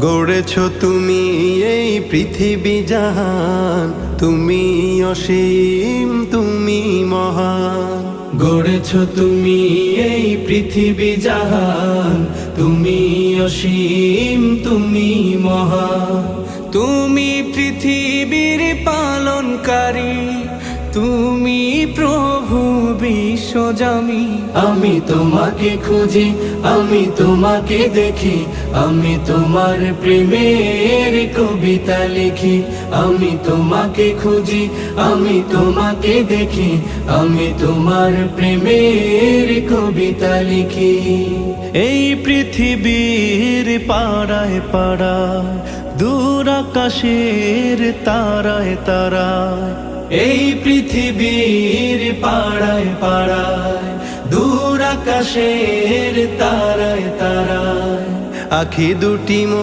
গড়েছ তুমি এই পৃথিবী জাহান, তুমি অসীম তুমি মহান। গড়েছ তুমি এই পৃথিবী জাহান, তুমি অসীম তুমি মহান। তুমি পৃথিবীর পালনকারী, তুমি প্রভু বিশ্বজামি। আমি তোমাকে খুঁজি, আমি তোমাকে দেখি, আমি তোমার প্রেমের কবিতা লিখি। আমি তোমাকে খুঁজি, আমি তোমাকে দেখি, আমি তোমার প্রেমের কবিতা লিখি। এই পৃথিবীর পাড়ায় পাড়ায়, দূর আকাশের তারায় তারায়, এই পৃথিবীর পাড়ায় পাড়ায়, দূর আকাশের তারায় তারায়, আখি দুটি